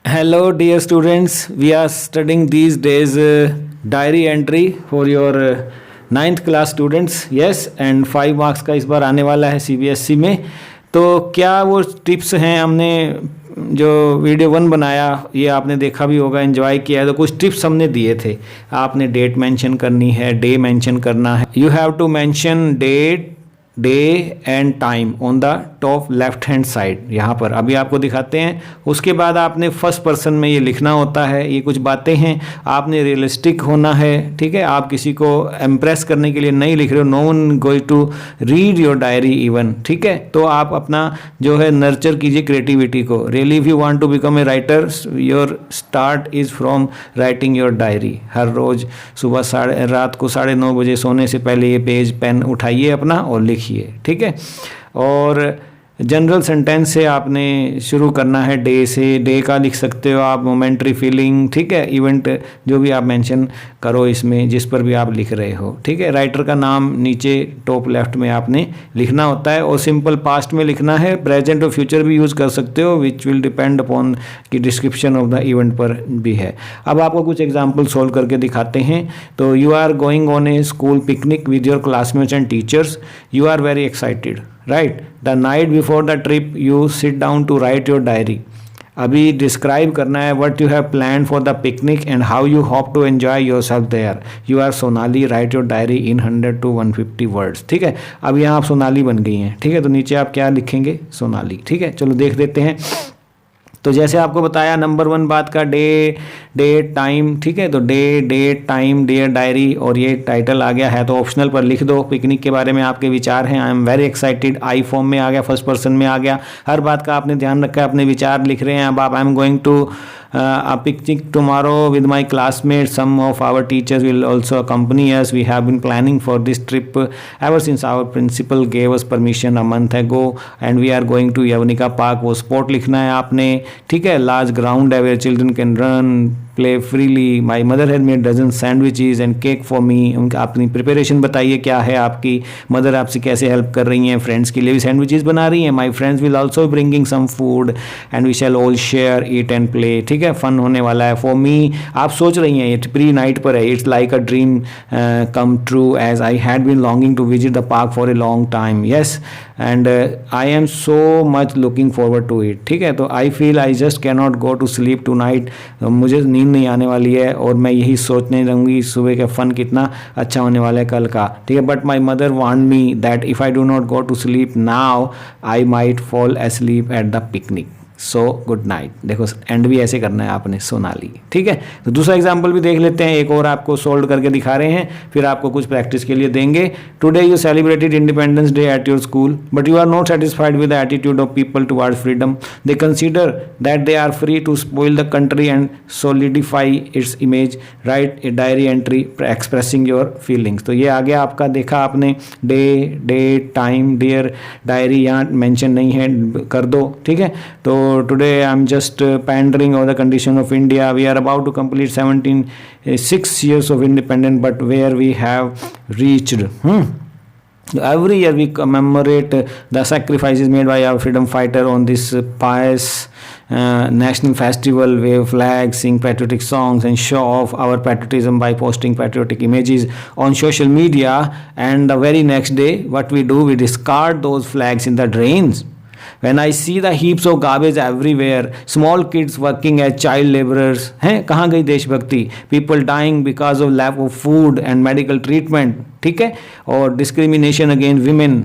Hello, dear students. We are studying these days diary entry for your ninth class students. Yes, and 5 marks का इस बार आने वाला है CBSE में. तो क्या वो टिप्स हैं, हमने जो वीडियो 1 बनाया ये आपने देखा भी होगा, एंजॉय किया है. तो कुछ टिप्स हमने दिए थे. आपने डेट मेंशन करनी है, डे मेंशन करना है. You have to mention date, day and time on the top left hand side. यहाँ पर अभी आपको दिखाते हैं. उसके बाद आपने फर्स्ट पर्सन में ये लिखना होता है. ये कुछ बातें हैं, आपने रियलिस्टिक होना है. ठीक है, आप किसी को इम्प्रेस करने के लिए नहीं लिख रहे हो. No one going to read your diary even. ठीक है, तो आप अपना जो है नर्चर कीजिए क्रिएटिविटी को. Really if you want to become a writer, your start is from writing your diary. हर रोज़ सुबह रात को 9:30 बजे सोने से पहले ये पेज पेन उठाइए अपना और लिखिए. ठीक है, और जनरल सेंटेंस से आपने शुरू करना है. डे से, डे का लिख सकते हो आप, मोमेंट्री फीलिंग. ठीक है, इवेंट जो भी आप मेंशन करो इसमें, जिस पर भी आप लिख रहे हो. ठीक है, राइटर का नाम नीचे टॉप लेफ्ट में आपने लिखना होता है. और सिंपल पास्ट में लिखना है. प्रेजेंट और फ्यूचर भी यूज़ कर सकते हो, विच विल डिपेंड अपॉन की डिस्क्रिप्शन ऑफ द इवेंट पर भी है. अब आपको कुछ एग्जाम्पल सोल्व करके दिखाते हैं. तो you are going on a school picnic with your classmates and teachers. You are very excited, right. The night before the trip you sit down to write your diary. अभी describe करना है what you have plan for the picnic and how you hope to enjoy yourself there. You are Sonali, write your diary in 100 to 150 words. ठीक है, अब यहाँ आप सोनाली बन गई हैं. ठीक है, तो नीचे आप क्या लिखेंगे? सोनाली. ठीक है, चलो देख देते हैं. तो जैसे आपको बताया नंबर 1 बात का, डे, डेट, टाइम. ठीक है, तो day, date, time, dear diary, और ये टाइटल आ गया है तो ऑप्शनल पर लिख दो. पिकनिक के बारे में आपके विचार हैं. I am very excited, I form में आ गया, फर्स्ट पर्सन में आ गया. हर बात का आपने ध्यान रखा है, अपने विचार लिख रहे हैं. अब आप I am going to a picnic tomorrow with my classmates. Some of our teachers will also accompany us. We have been planning for this trip ever since our principal gave us permission a month ago and we are going to Yavnika Park. वो spot लिखना है आपने. ठीक है, large ground है where children can run, play freely. My mother had made dozen sandwiches and cake for me. उनका अपनी preparation बताइए क्या है आपकी. मदर आपसे कैसे हेल्प कर रही हैं, फ्रेंड्स के लिए भी सैंडविचेस बना रही हैं. My friends will also bringing some food and we shall all share eat and play. ठीक है, फन होने वाला है. फॉर मी, आप सोच रही हैं, ये प्री नाइट पर है. It's like a dream come true as I had been longing to visit the park for a long time. Yes, and I am so much looking forward to it. ठीक है, तो I feel I just can not go to sleep tonight. मुझे नींद नहीं आने वाली है और मैं यही सोचने रहूँगी सुबह का फन कितना अच्छा होने वाला है कल का. ठीक है, but my mother want me that if I do not go to sleep now I might fall asleep at the picnic. So good night. देखो एंड भी ऐसे करना है आपने, सोनाली. ठीक है, तो दूसरा एग्जाम्पल भी देख लेते हैं. एक और आपको सोल्व करके दिखा रहे हैं, फिर आपको कुछ प्रैक्टिस के लिए देंगे. Today you celebrated independence day at your school but you are not satisfied with the attitude of people towards freedom. They consider that they are free to spoil the country and solidify its image. Write a diary entry expressing your feelings. तो ये आ गया आपका, देखा आपने. Day, date, time, dear diary यहाँ mention नहीं है, कर दो. ठीक है, तो today I'm just pandering over the condition of India. We are about to complete 6 years of independence, but where we have reached. Every year we commemorate the sacrifices made by our freedom fighter on this pious national festival, wave flags, sing patriotic songs and show off our patriotism by posting patriotic images on social media. And the very next day what we do, we discard those flags in the drains. When I see the heaps of garbage everywhere, small kids working as child laborers, हैं कहाँ गई देशभक्ति? People dying because of lack of food and medical treatment. ठीक है, और discrimination against women.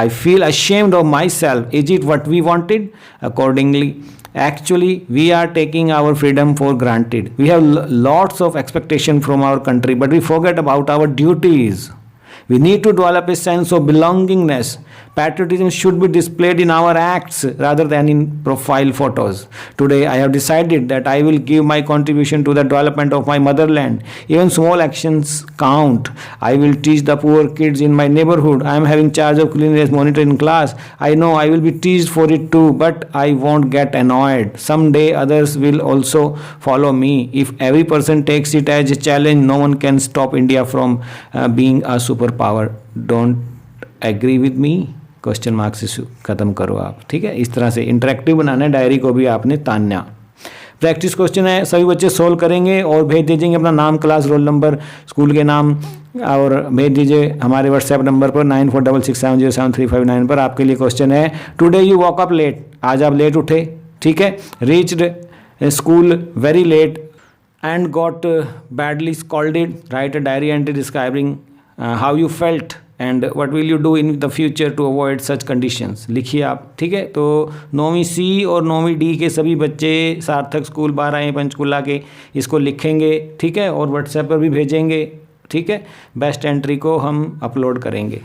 I feel ashamed of myself. Is it what we wanted? Accordingly, actually we are taking our freedom for granted. We have lots of expectation from our country, but we forget about our duties. We need to develop a sense of belongingness. Patriotism should be displayed in our acts rather than in profile photos. Today I have decided that I will give my contribution to the development of my motherland. Even small actions count. I will teach the poor kids in my neighborhood. I am having charge of cleanliness monitor in class. I know I will be teased for it too, but I won't get annoyed. Someday others will also follow me. If every person takes it as a challenge, no one can stop India from being a superpower. Don't agree with me? Question mark से ख़त्म करो आप. ठीक है, इस तरह से interactive बनाना है. डायरी को भी आपने तानना. प्रैक्टिस क्वेश्चन है, सभी बच्चे सोल्व करेंगे और भेज दीजिएंगे अपना नाम, क्लास, रोल नंबर, स्कूल के नाम, और भेज दीजिए हमारे व्हाट्सएप नंबर पर 9466707359 पर। आपके लिए क्वेश्चन है, today you woke up late, आज आप लेट उठे, ठीक है, reached school very late and got badly scolded. Write a diary entry describing how you felt and what will you do in the future to avoid such conditions. लिखिए आप, ठीक है। तो 9वीं सी और 9वीं डी के सभी बच्चे सार्थक स्कूल 12 पंचकुला के इसको लिखेंगे, ठीक है, और व्हाट्सएप पर भी भेजेंगे, ठीक है। बेस्ट एंट्री को हम अपलोड करेंगे।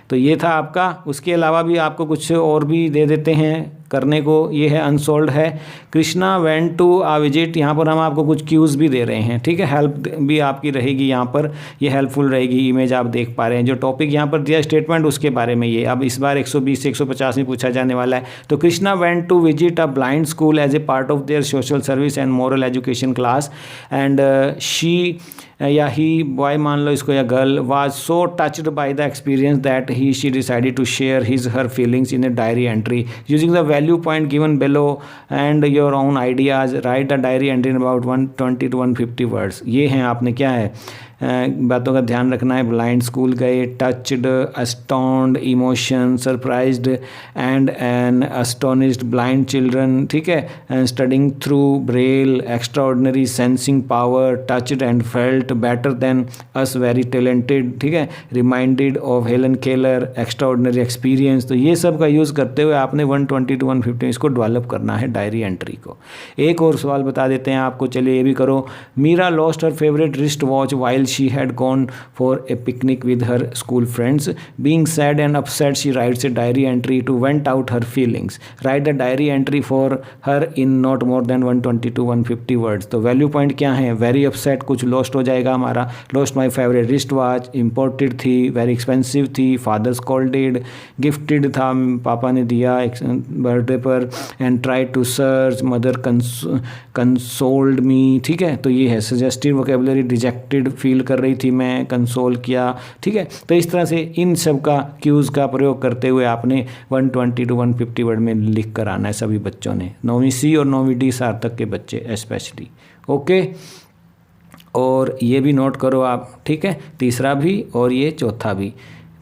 तो ये था आपका। उसके अलावा भी आपको कुछ और भी दे देते हैं करने को। ये है अनसोल्ड है, Krishna went to a visit. यहाँ पर हम आपको कुछ क्यूज़ भी दे रहे हैं, ठीक है, हेल्प भी आपकी रहेगी यहाँ पर, ये हेल्पफुल रहेगी। इमेज आप देख पा रहे हैं, जो टॉपिक यहाँ पर दिया स्टेटमेंट उसके बारे में ये अब इस बार 120 से 150 में पूछा जाने वाला है। तो Krishna went to visit a blind school as a part of their social service and moral education class and she या ही, बॉय मान लो इसको या girl, was so touched by the experience that he she decided to share his her feelings in a diary entry using the value point given below and your own ideas. Write a diary entry in about 120 to 150 words. ये हैं, आपने क्या है बातों का ध्यान रखना है। ब्लाइंड स्कूल गए, touched, astonished, emotion, surprised and an astonished, blind children, ठीक है, and studying through braille, extraordinary sensing power, touched and felt better than us, very talented, ठीक है, reminded of Helen Keller, extraordinary experience. तो ये सब का use करते हुए आपने 120 to 150 इसको डेवलप करना है डायरी एंट्री को। एक और सवाल बता देते हैं आपको, चलिए ये भी करो। Meera lost her favourite wrist watch while she had gone for a picnic with her school friends. Being sad and upset, she writes a diary entry to vent out her feelings. Write a diary entry for her in not more than 120 to 150 words. तो value point क्या है? Very upset, कुछ lost हो जाएगा हमारा। Lost my favourite wrist watch, imported थी, very expensive थी, father scolded, gifted था, पापा ने दिया बर्थडे पर, and try to search, mother consoled me, ठीक है। तो ये है सजेस्टिव वोकेबुलरी, डिजेक्टेड फील कर रही थी मैं, कंसोल किया, ठीक है। तो इस तरह से इन सब का क्यूज़ का प्रयोग करते हुए आपने 120 to 150 वर्ड में लिख कर आना है सभी बच्चों ने, 9वीं सी और 9वीं डी सार्थक के बच्चे स्पेशली। ओके, और ये भी नोट करो आप, ठीक है, तीसरा भी और ये चौथा भी।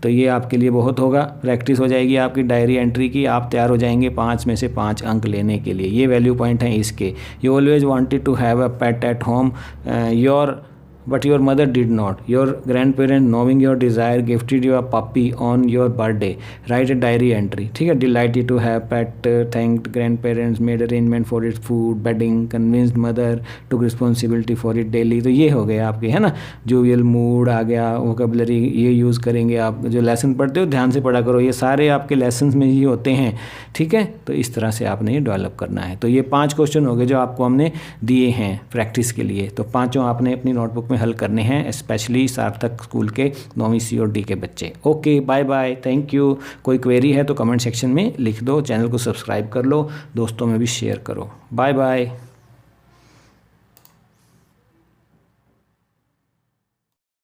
तो ये आपके लिए बहुत होगा, प्रैक्टिस हो जाएगी आपकी डायरी एंट्री की, आप तैयार हो जाएंगे 5 में से 5 अंक लेने के लिए। ये वैल्यू पॉइंट हैं इसके। You always wanted to have a pet at home your but your mother did not. Your grandparent, knowing your desire, gifted you a puppy on your birthday. Write a diary entry, ठीक है। Delighted to have pet, thanked grandparents, made arrangement for its food, bedding, convinced mother, took responsibility for it daily। तो ये हो गए आपके, है ना। jovial mood आ गया, vocabulary ये यूज़ करेंगे आप। जो लेसन पढ़ते हो ध्यान से पढ़ा करो, ये सारे आपके लेसन्स में ही होते हैं, ठीक है। तो इस तरह से आपने ये डेवलप करना है। तो ये 5 क्वेश्चन हो गए जो आपको हमने दिए हैं प्रैक्टिस के लिए। तो 5 आपने अपनी नोटबुक हल करने हैं, स्पेशली सार्थक स्कूल के 9वीं सी और डी के बच्चे। Okay, bye bye, thank you. कोई क्वेरी है तो कमेंट सेक्शन में लिख दो, चैनल को सब्सक्राइब कर लो, दोस्तों में भी शेयर करो। Bye bye.